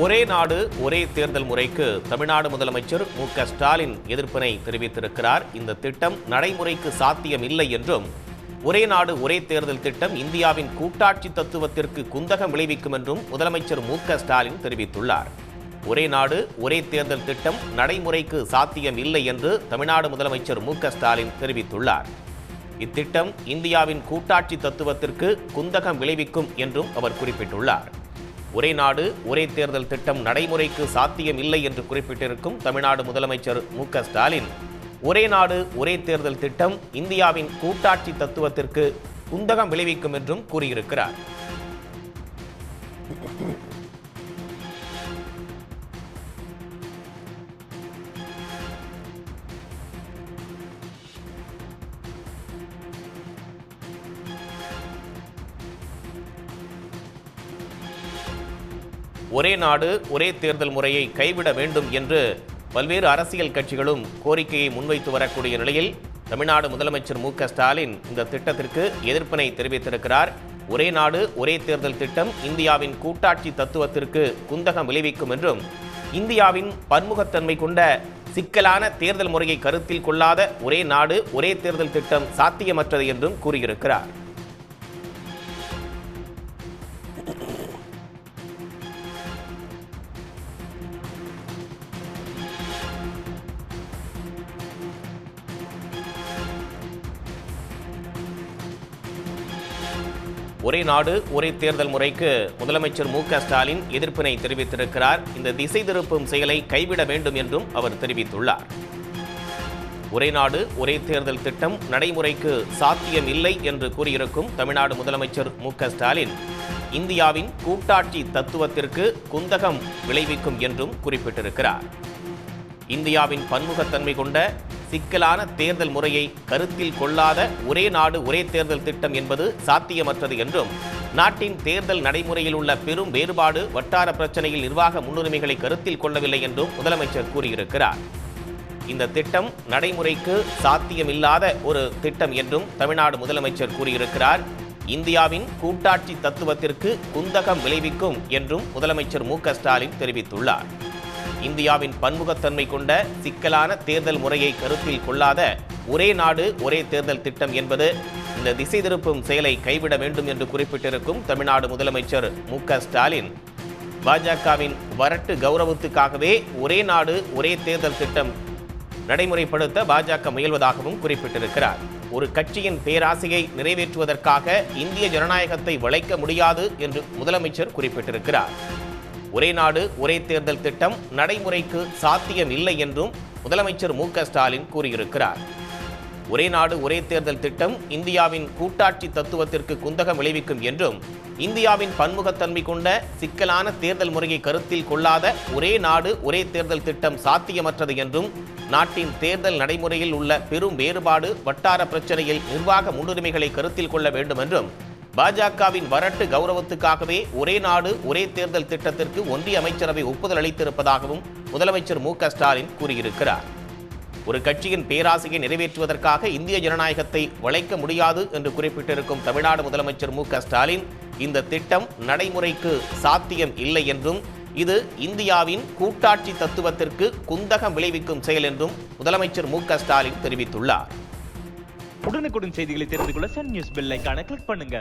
ஒரே நாடு ஒரே தேர்தல் முறைக்கு தமிழ்நாடு முதலமைச்சர் மு.க.ஸ்டாலின் எதிர்ப்பினை தெரிவித்திருக்கிறார். இந்த திட்டம் நடைமுறைக்கு சாத்தியம் இல்லை என்றும், ஒரே நாடு ஒரே தேர்தல் திட்டம் இந்தியாவின் கூட்டாட்சி தத்துவத்திற்கு குந்தகம் விளைவிக்கும் என்றும் முதலமைச்சர் மு.க.ஸ்டாலின் தெரிவித்துள்ளார். ஒரே நாடு ஒரே தேர்தல் திட்டம் நடைமுறைக்கு சாத்தியம் இல்லை என்று தமிழ்நாடு முதலமைச்சர் மு.க.ஸ்டாலின் தெரிவித்துள்ளார். இத்திட்டம் இந்தியாவின் கூட்டாட்சி தத்துவத்திற்கு குந்தகம் விளைவிக்கும் என்றும் அவர் குறிப்பிட்டுள்ளார். ஒரே நாடு ஒரே தேர்தல் திட்டம் நடைமுறைக்கு சாத்தியம் இல்லை என்று குறிப்பிட்டிருக்கும் தமிழ்நாடு முதலமைச்சர் மு.க.ஸ்டாலின், ஒரே நாடு ஒரே தேர்தல் திட்டம் இந்தியாவின் கூட்டாட்சி தத்துவத்திற்கு குந்தகம் விளைவிக்கும் என்றும் கூறியிருக்கிறார். ஒரே நாடு ஒரே தேர்தல் முறையை கைவிட வேண்டும் என்று பல்வேறு அரசியல் கட்சிகளும் கோரிக்கையை முன்வைத்து வரக்கூடிய நிலையில் தமிழ்நாடு முதலமைச்சர் மு.க.ஸ்டாலின் இந்த திட்டத்திற்கு எதிர்ப்பினை தெரிவித்திருக்கிறார். ஒரே நாடு ஒரே தேர்தல் திட்டம் இந்தியாவின் கூட்டாட்சி தத்துவத்திற்கு குந்தகம் விளைவிக்கும் என்றும், இந்தியாவின் பன்முகத்தன்மை கொண்ட சிக்கலான தேர்தல் முறையை கருத்தில் கொள்ளாத ஒரே நாடு ஒரே தேர்தல் திட்டம் சாத்தியமற்றது என்றும் கூறியிருக்கிறார். ஒரே நாடு ஒரே தேர்தல் முறைக்கு முதலமைச்சர் மு.க.ஸ்டாலின் எதிர்ப்பினை தெரிவித்திருக்கிறார். இந்த திசை திருப்பும் செயலை கைவிட வேண்டும் என்றும் அவர் தெரிவித்துள்ளார். ஒரே நாடு ஒரே தேர்தல் திட்டம் நடைமுறைக்கு சாத்தியம் இல்லை என்று கூறியிருக்கும் தமிழ்நாடு முதலமைச்சர் மு.க.ஸ்டாலின், இந்தியாவின் கூட்டாட்சி தத்துவத்திற்கு குந்தகம் விளைவிக்கும் என்றும் குறிப்பிட்டிருக்கிறார். இந்தியாவின் பன்முகத்தன்மை கொண்ட சிக்கலான தேர்தல் முறையை கருத்தில் கொள்ளாத ஒரே நாடு ஒரே தேர்தல் திட்டம் என்பது சாத்தியமற்றது என்றும், நாட்டின் தேர்தல் நடைமுறையில் உள்ள பெரும் வேறுபாடு வட்டார பிரச்சனையில் நிர்வாக முன்னுரிமைகளை கருத்தில் கொள்ளவில்லை என்றும் முதலமைச்சர் கூறியிருக்கிறார். இந்த திட்டம் நடைமுறைக்கு சாத்தியமில்லாத ஒரு திட்டம் என்றும் தமிழ்நாடு முதலமைச்சர் கூறியிருக்கிறார். இந்தியாவின் கூட்டாட்சி தத்துவத்திற்கு குந்தகம் விளைவிக்கும் என்றும் முதலமைச்சர் மு.க.ஸ்டாலின் தெரிவித்துள்ளார். இந்தியாவின் பன்முகத்தன்மை கொண்ட சிக்கலான தேர்தல் முறையை கருத்தில் கொள்ளாத ஒரே நாடு ஒரே தேர்தல் திட்டம் என்பது இந்த திசை திருப்பும் செயலை கைவிட வேண்டும் என்று குறிப்பிட்டிருக்கும் தமிழ்நாடு முதலமைச்சர் மு.க.ஸ்டாலின், பாஜகவின் வரட்டு கௌரவத்துக்காகவே ஒரே நாடு ஒரே தேர்தல் திட்டம் நடைமுறைப்படுத்த பாஜக முயல்வதாகவும் குறிப்பிட்டிருக்கிறார். ஒரு கட்சியின் பேராசையை நிறைவேற்றுவதற்காக இந்திய ஜனநாயகத்தை வளைக்க முடியாது என்று முதலமைச்சர் குறிப்பிட்டிருக்கிறார். ஒரே நாடு ஒரே தேர்தல் திட்டம் நடைமுறைக்கு சாத்தியம் இல்லை என்றும் முதலமைச்சர் மு.க.ஸ்டாலின் கூறியிருக்கிறார். ஒரே நாடு ஒரே தேர்தல் திட்டம் இந்தியாவின் கூட்டாட்சி தத்துவத்திற்கு குந்தகம் விளைவிக்கும் என்றும், இந்தியாவின் பன்முகத்தன்மை கொண்ட சிக்கலான தேர்தல் முறையை கருத்தில் கொள்ளாத ஒரே நாடு ஒரே தேர்தல் திட்டம் சாத்தியமற்றது என்றும், நாட்டின் தேர்தல் நடைமுறையில் உள்ள பெரும் வேறுபாடு வட்டார பிரச்சனையில் நிர்வாக முன்னுரிமைகளை கருத்தில் கொள்ள வேண்டும் என்றும், பாஜகவின் வரட்டு கௌரவத்துக்காகவே ஒரே நாடு ஒரே தேர்தல் திட்டத்திற்கு ஒன்றிய அமைச்சரவை ஒப்புதல் அளித்திருப்பதாகவும் முதலமைச்சர் மு.க.ஸ்டாலின் கூறியிருக்கிறார். ஒரு கட்சியின் பேராசையை நிறைவேற்றுவதற்காக இந்திய ஜனநாயகத்தை வளைக்க முடியாது என்று குறிப்பிட்டிருக்கும் தமிழ்நாடு முதலமைச்சர் மு.க.ஸ்டாலின், இந்த திட்டம் நடைமுறைக்கு சாத்தியம் இல்லை என்றும், இது இந்தியாவின் கூட்டாட்சி தத்துவத்திற்கு குந்தகம் விளைவிக்கும் செயல் என்றும் முதலமைச்சர் மு.க.ஸ்டாலின் தெரிவித்துள்ளார். உடனுக்குடன் செய்திகளை தெரிந்து கொள்ள சன் நியூஸ் பெல் ஐகானை கிளிக் பண்ணுங்க.